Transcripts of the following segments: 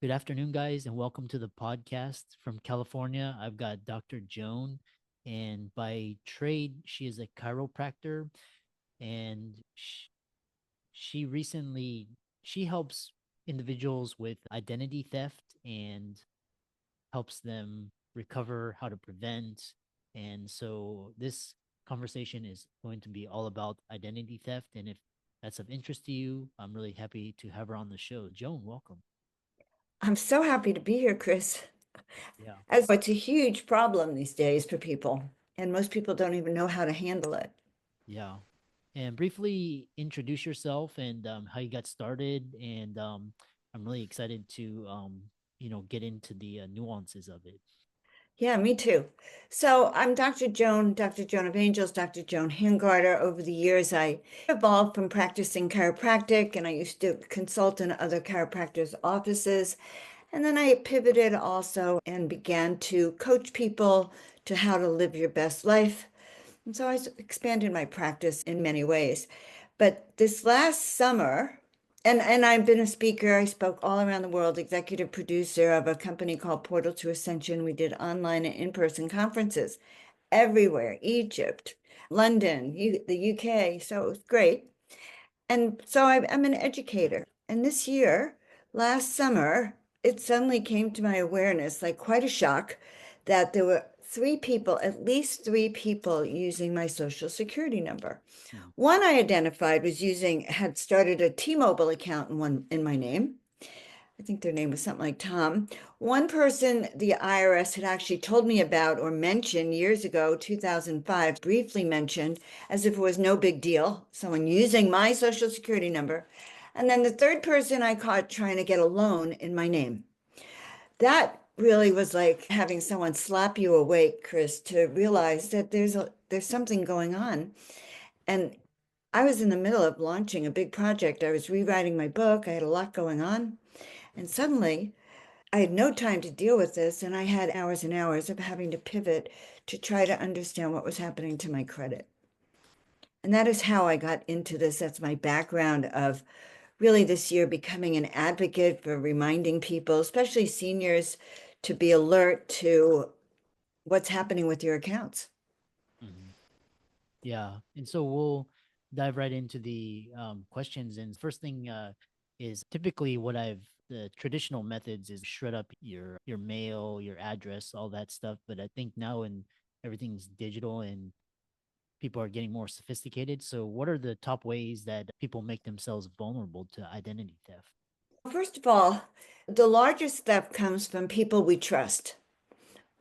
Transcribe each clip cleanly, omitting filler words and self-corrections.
Good afternoon, guys, and welcome to the podcast from California. I've got Dr. Joan, and by trade, she is a chiropractor, and she recently she helps individuals with identity theft and helps them recover how to prevent. And so this conversation is going to be all about identity theft. And if that's of interest to you, I'm really happy to have her on the show. Joan, welcome. I'm so happy to be here, Chris. Yeah. As it's a huge problem these days for people, and most people don't even know how to handle it. Yeah. And briefly introduce yourself and how you got started. And I'm really excited to, get into the nuances of it. Yeah, me too. So I'm Dr. Joan of Angels, Dr. Joan Hangarter. Over the years, I evolved from practicing chiropractic, and I used to consult in other chiropractors' offices. And then I pivoted also and began to coach people to how to live your best life. And so I expanded my practice in many ways. But this last summer, and I've been a speaker, I spoke all around the world, executive producer of a company called Portal to Ascension. We did online and in-person conferences everywhere, Egypt, London, the UK. So it was great. And so I'm an educator. And this year, last summer, it suddenly came to my awareness, like quite a shock, that there were three people, at least three people using my social security number. Mhm. One I identified had started a T-Mobile account in my name. I think their name was something like Tom. One person the IRS had actually told me about or mentioned years ago, 2005, briefly mentioned as if it was no big deal, someone using my social security number. And then the third person I caught trying to get a loan in my name. That really was like having someone slap you awake, Chris, to realize that there's something going on. And I was in the middle of launching a big project. I was rewriting my book. I had a lot going on. And suddenly I had no time to deal with this, and I had hours and hours of having to pivot to try to understand what was happening to my credit. And that is how I got into this. That's my background of really this year becoming an advocate for reminding people, especially seniors, to be alert to what's happening with your accounts. Mhm. Yeah. And so we'll dive right into the questions. And first thing is typically the traditional methods is shred up your mail, your address, all that stuff. But I think now and everything's digital and people are getting more sophisticated. So, what are the top ways that people make themselves vulnerable to identity theft? First of all, the largest theft comes from people we trust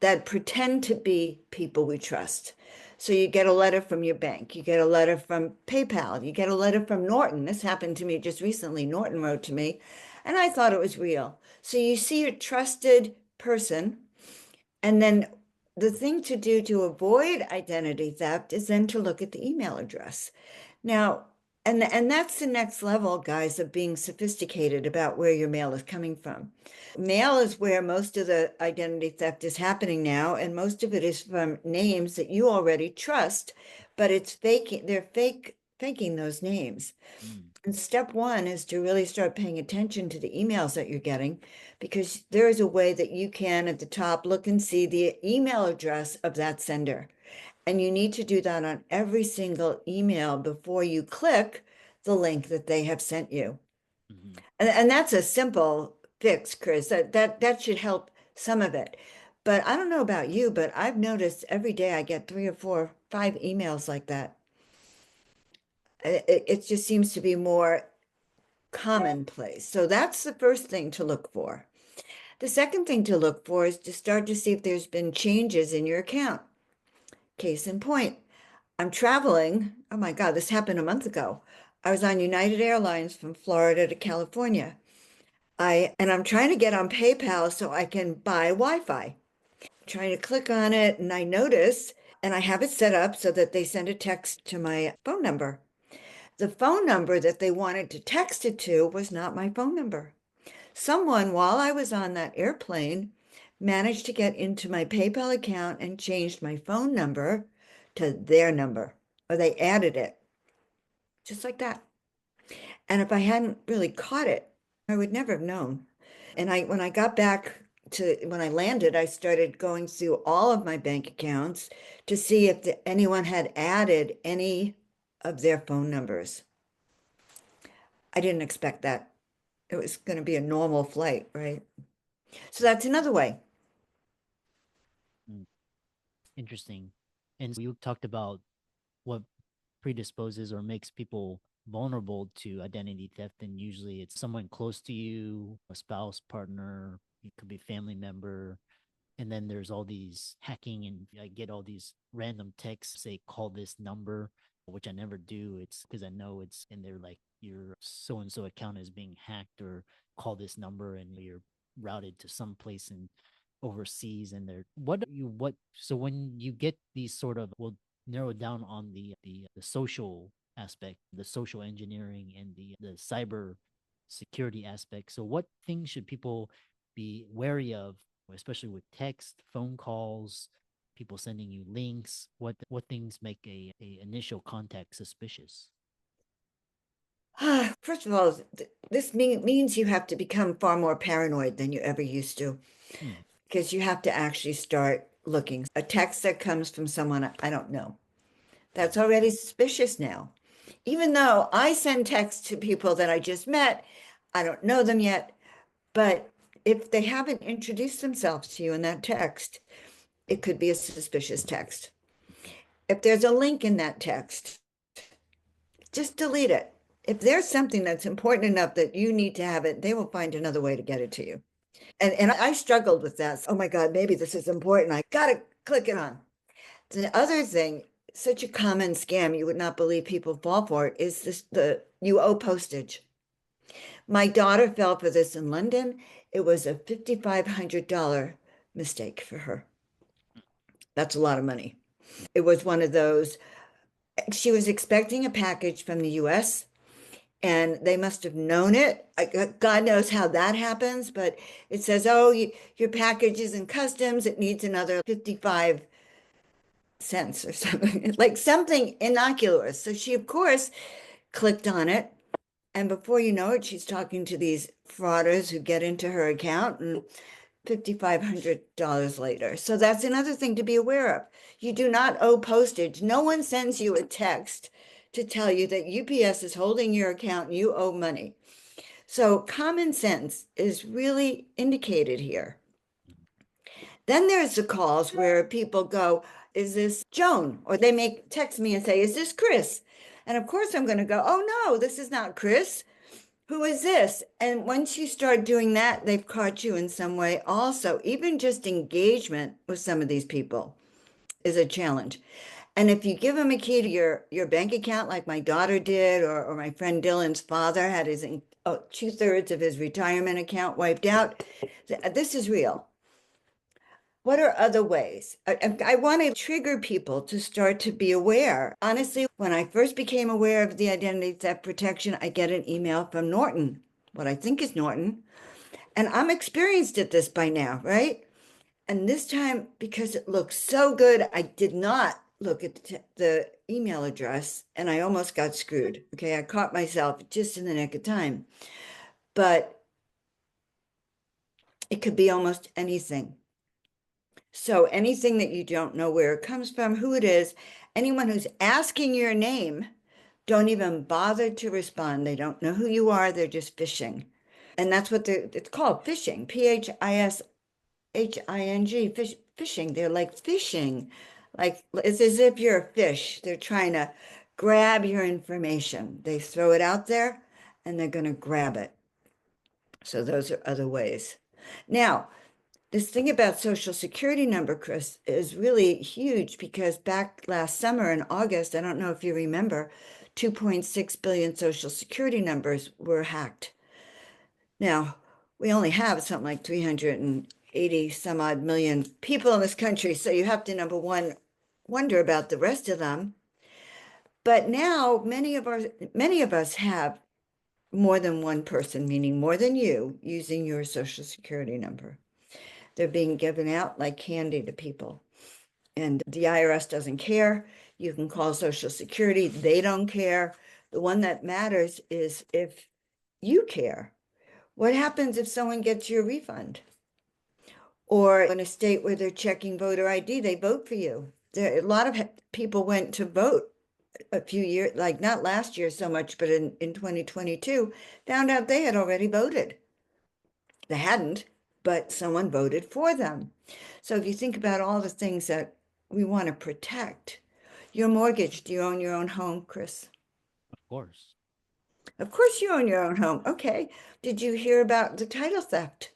that pretend to be people we trust. So you get a letter from your bank, you get a letter from PayPal, you get a letter from Norton. This happened to me just recently. Norton wrote to me, and I thought it was real. So you see a trusted person, and then the thing to do to avoid identity theft is then to look at the email address. Now, and that's the next level, guys, of being sophisticated about where your mail is coming from. Mail is where most of the identity theft is happening now, and most of it is from names that you already trust, but they're faking those names. Mm. And step one is to really start paying attention to the emails that you're getting, because there is a way that you can at the top look and see the email address of that sender. And you need to do that on every single email before you click the link that they have sent you. Mhm. And that's a simple fix, Chris. That should help some of it. But I don't know about you, but I've noticed every day I get three or four, five emails like that. It just seems to be more commonplace. So that's the first thing to look for. The second thing to look for is to start to see if there's been changes in your account. Case in point, I'm traveling. Oh my God, this happened a month ago. I was on United Airlines from Florida to California. I'm trying to get on PayPal so I can buy Wi-Fi. Trying to click on it, and I notice, and I have it set up so that they send a text to my phone number. The phone number that they wanted to text it to was not my phone number. Someone, while I was on that airplane, managed to get into my PayPal account and changed my phone number to their number, or they added it just like that. And if I hadn't really caught it, I would never have known. And when I got back when I landed, I started going through all of my bank accounts to see if anyone had added any of their phone numbers. I didn't expect that. It was going to be a normal flight, right? So that's another way. Mm, interesting. And you talked about what predisposes or makes people vulnerable to identity theft, and usually it's someone close to you, a spouse, partner, it could be a family member. And then there's all these hacking, and I get all these random texts say call this number, which I never do. It's because I know it's in there, like your so and so account is being hacked, or call this number and you're routed to some place in overseas. And they're what so when you get these sort of, we'll narrow down on the social aspect, the social engineering, and the cyber security aspect. So what things should people be wary of, especially with text, phone calls, people sending you links? What things make a initial contact suspicious? First of all, this means you have to become far more paranoid than you ever used to, Hmm. because you have to actually start looking. A text that comes from someone I don't know, that's Mm. already suspicious now. Even though I send texts to people that I just met, I don't know them yet, but if they haven't introduced themselves to you in that text, it could be a suspicious text. If there's a link in that text, just delete it. If there's something that's important enough that you need to have it, they will find another way to get it to you. And I struggled with that. Oh my God, maybe this is important. I gotta click it on. The other thing, such a common scam you would not believe people fall for, is this: the you owe postage. My daughter fell for this in London. It was a $5,500 mistake for her. That's a lot of money. It was one of those, she was expecting a package from the US, and they must have known it. God knows how that happens, but it says, oh, your package is in customs. It needs another 55 cents or something, like something innocuous. So she, of course, clicked on it. And before you know it, she's talking to these frauders who get into her account, and $5,500 later. So that's another thing to be aware of. You do not owe postage. No one sends you a text to tell you that UPS is holding your account and you owe money. So common sense is really indicated here. Then there's the calls where people go, is this Joan? Or they make text me and say, is this Chris? And of course I'm going to go, oh no, this is not Chris. Who is this? And once you start doing that, they've caught you in some way also. Even just engagement with some of these people is a challenge. And if you give them a key to your bank account, like my daughter did, or my friend Dylan's father had his 2/3 of his retirement account wiped out, this is real. What are other ways? I want to trigger people to start to be aware. Honestly, when I first became aware of the identity theft protection, I get an email from Norton, what I think is Norton, and I'm experienced at this by now, right? And this time, because it looks so good, I did not look at the email address, and I almost got screwed. Okay, I caught myself just in the nick of time. But it could be almost anything. So anything that you don't know where it comes from, who it is, anyone who's asking your name, don't even bother to respond. They don't know who you are. They're just phishing. And that's what it's called, phishing, Phishing, phishing. They're like fishing, like it's as if you're a fish. They're trying to grab your information. They throw it out there and they're going to grab it. So those are other ways. Now, this thing about social security number, Chris, is really huge, because back last summer in August, I don't know if you remember, 2.6 billion social security numbers were hacked. Now, we only have something like 380 some odd million people in this country, so you have to, number one, wonder about the rest of them. But now many of us have more than one person, meaning more than you, using your social security number. They're being given out like candy to people. And the IRS doesn't care. You can call Social Security, they don't care. The one that matters is if you care. What happens if someone gets your refund? Or in a state where they're checking voter ID, they vote for you. A lot of people went to vote a few years, like not last year so much, but in 2022, found out they had already voted. They hadn't, but someone voted for them. So if you think about all the things that we want to protect, your mortgage, do you own your own home, Chris? Of course. Of course you own your own home. Okay. Did you hear about the title theft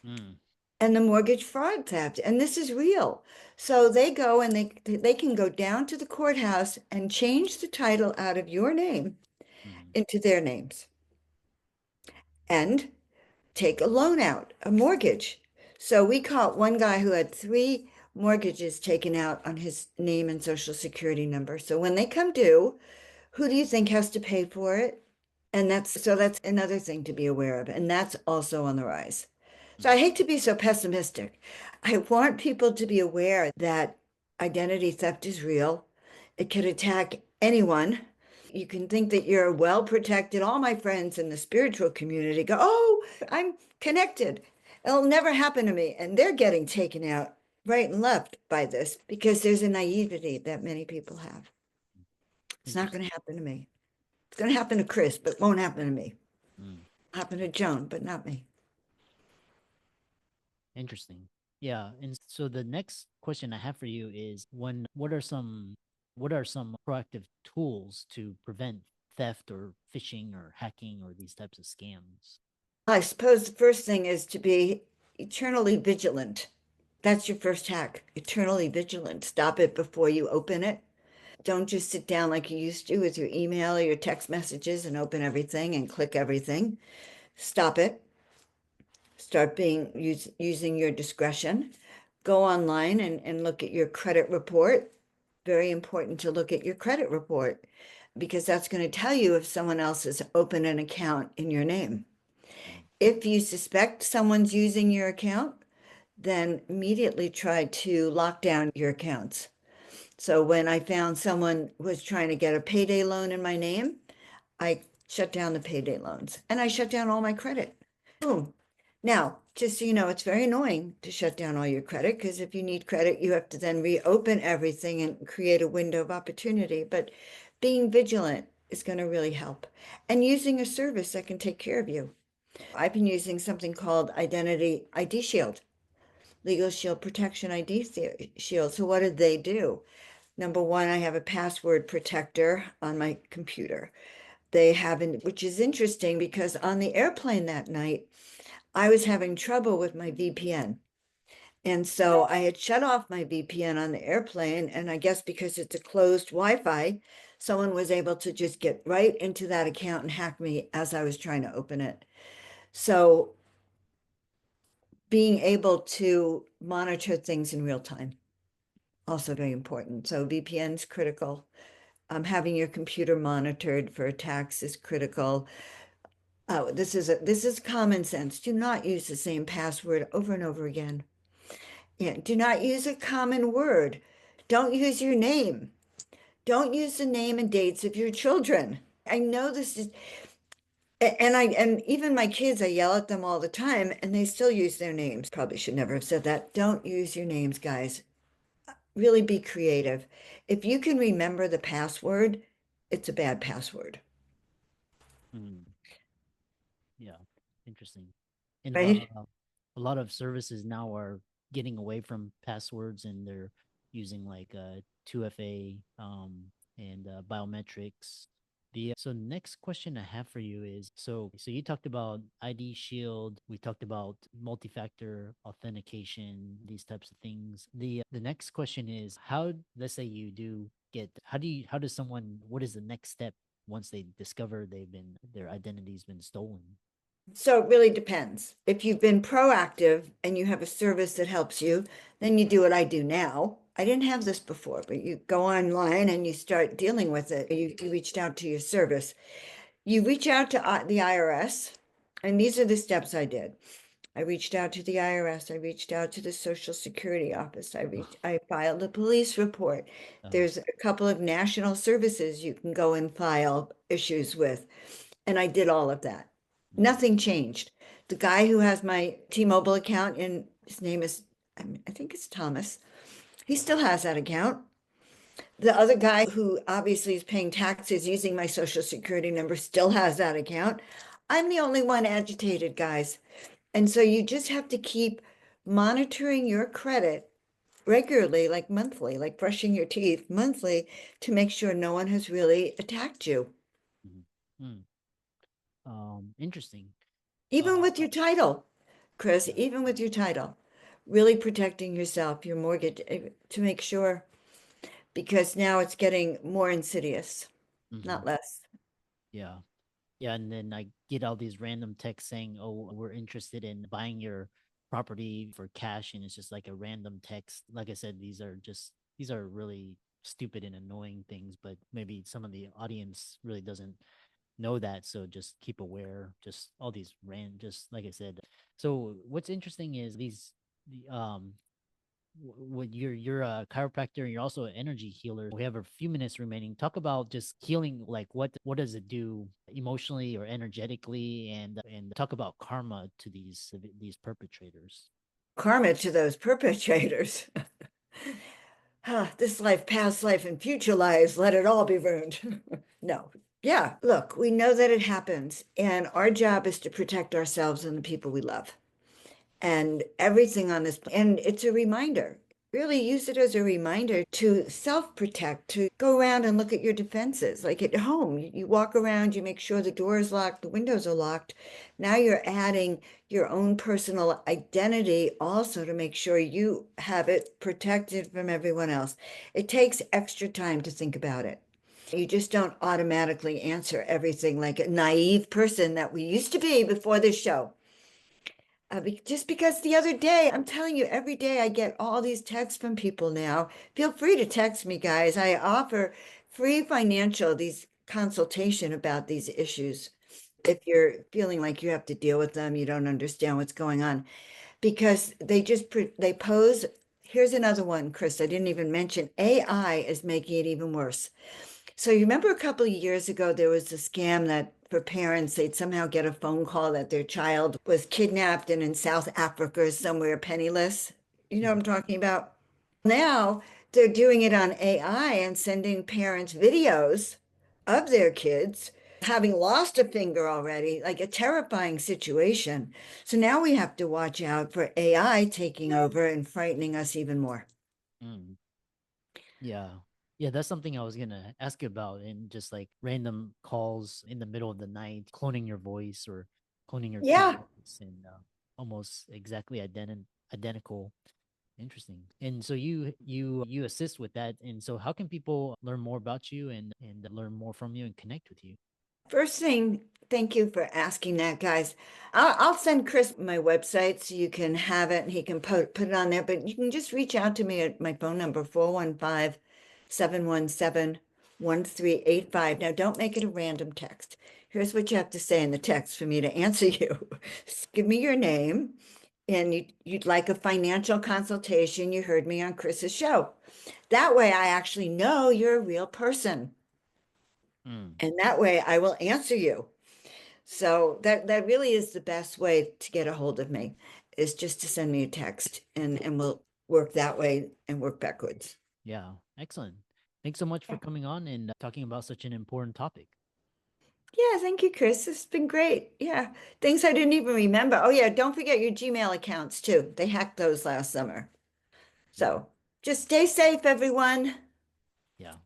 Mm, and the mortgage fraud theft? And this is real. So they go and they can go down to the courthouse and change the title out of your name mm, into their names and take a loan out, a mortgage. So we caught one guy who had three mortgages taken out on his name and social security number. So when they come due, who do you think has to pay for it? And that's another thing to be aware of. And that's also on the rise. So mm, I hate to be so pessimistic. I want people to be aware that identity theft is real. It could attack anyone. You can think that you're well protected. All my friends in the spiritual community go, "Oh, I'm connected. It'll never happen to me." And they're getting taken out right and left by this because there's a naivety that many people have. It's not interesting. going to happen to me. It's going to happen to Chris, but it won't happen to me. Mm, Happen to Joan, but not me. interesting. Yeah. And so the next question I have for you is what are some proactive tools to prevent theft or phishing or hacking or these types of scams? I suppose the first thing is to be eternally vigilant. That's your first hack, eternally vigilant. Stop it before you open it. Don't just sit down like you used to with your email or your text messages and open everything and click everything. Stop it. Start using your discretion. Go online and look at your credit report. Very important to look at your credit report because that's going to tell you if someone else has opened an account in your name. Mm, If you suspect someone's using your account, then immediately try to lock down your accounts. So when I found someone was trying to get a payday loan in my name, I shut down the payday loans and I shut down all my credit. Boom. Now, just so you know, it's very annoying to shut down all your credit because if you need credit, you have to then reopen everything and create a window of opportunity. But being vigilant is going to really help. And using a service that can take care of you. I've been using something called Identity ID Shield, Legal Shield Protection ID Shield. So what did they do? Number one, I have a password protector on my computer. They haven't, which is interesting because on the airplane that night, I was having trouble with my VPN. And so I had shut off my VPN on the airplane. And I guess because it's a closed Wi-Fi, someone was able to just get right into that account and hack me as I was trying to open it. So being able to monitor things in real time, also very important. So VPN's critical. Having your computer monitored for attacks is critical. This is common sense. Do not use the same password over and over again. Yeah, do not use a common word. Don't use your name. Don't use the name and dates of your children. I know this is, and even my kids, I yell at them all the time, and they still use their names. Probably should never have said that. Don't use your names, guys. Really be creative. If you can remember the password, it's a bad password, mm, yeah. Interesting. And right? a lot of services now are getting away from passwords and they're using like 2FA and biometrics. The so next question I have for you is so you talked about ID Shield, we talked about multi-factor authentication, these types of things. The next question is how let's say you do get how does someone what is the next step once they discover their identity's been stolen? So it really depends. If you've been proactive and you have a service that helps you, then you do what I do now. I didn't have this before, but you go online and you start dealing with it. You reached out to your service. You reach out to the IRS, and these are the steps I did. I reached out to the IRS. I reached out to the Social Security office. I filed a police report. Uh, There's a couple of national services you can go and file issues with. And I did all of that. Mm-hmm. Nothing changed. The guy who has my T-Mobile account, and his name is, I think it's Thomas, he still has that account. The other guy who obviously is paying taxes using my social security number still has that account. I'm the only one agitated, guys. And so you just have to keep monitoring your credit regularly, like monthly, like brushing your teeth monthly to make sure no one has really attacked you. Mm-hmm. Interesting. Even Uh, with your title, Chris, yeah. even with your title, really protecting yourself, your mortgage, to make sure, because now it's getting more insidious, Mm-hmm. not less. Yeah. Yeah, and then I get all these random texts saying, "Oh, we're interested in buying your property for cash," and it's just like a random text. Like I said, these are really stupid and annoying things, but maybe some of the audience really doesn't know that, so just keep aware. Just all these just like I said. So what's interesting is what you're a chiropractor and you're also an energy healer. We have a few minutes remaining. Talk about just healing, like what does it do emotionally or energetically, and talk about karma to these perpetrators. Karma to those perpetrators. This life, past life, and future lives, let it all be ruined. No. Yeah, look, we know that it happens, and our job is to protect ourselves and the people we love. And everything on this. And it's a reminder. Really use it as a reminder to self-protect, to go around and look at your defenses. Like at home, you walk around, you make sure the door is locked, the windows are locked. Now you're adding your own personal identity also to make sure you have it protected from everyone else. It takes extra time to think about it. You just don't automatically answer everything like a naive person that we used to be before this show. Just because the other day, I'm telling you, every day I get all these texts from people now. Feel free to text me, guys. I offer free financial, these consultation about these issues. If you're feeling like you have to deal with them, you don't understand what's going on, because they pose. Here's another one, Chris. I didn't even mention AI is making it even worse. So you remember a couple of years ago, there was a scam that for parents, they'd somehow get a phone call that their child was kidnapped and in South Africa somewhere penniless. You know what Mhm. I'm talking about? Now they're doing it on AI and sending parents videos of their kids having lost a finger already, like a terrifying situation. So now we have to watch out for AI taking over and frightening us even more. Mm. Yeah. Yeah, that's something I was gonna ask you about, and just like random calls in the middle of the night, cloning your voice or cloning your kid's Yeah, voice, and almost exactly identical. Interesting. And so you assist with that. And so how can people learn more about you and learn more from you and connect with you? first thing, thank you for asking that, guys. I'll send Chris my website so you can have it and he can put it on there. But you can just reach out to me at my phone number, 415-717-1385. Now, don't make it a random text. Here's what you have to say in the text for me to answer you. Give me your name and you'd like a financial consultation. You heard me on Chris's show. That way, I actually know you're a real person. Mm, And that way I will answer you. So that really is the best way to get a hold of me, is just to send me a text and we'll work that way and work backwards. yeah, excellent. Thanks so much for coming on and talking about such an important topic. Yeah, thank you, Chris. It's been great. Yeah, things I didn't even remember. Oh yeah, don't forget your Gmail accounts too. They hacked those last summer. Yeah, So just stay safe, everyone. yeah,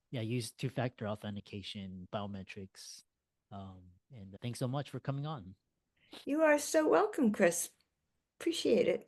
yeah. Use two-factor authentication, biometrics, and thanks so much for coming on. You are so welcome, Chris. Appreciate it.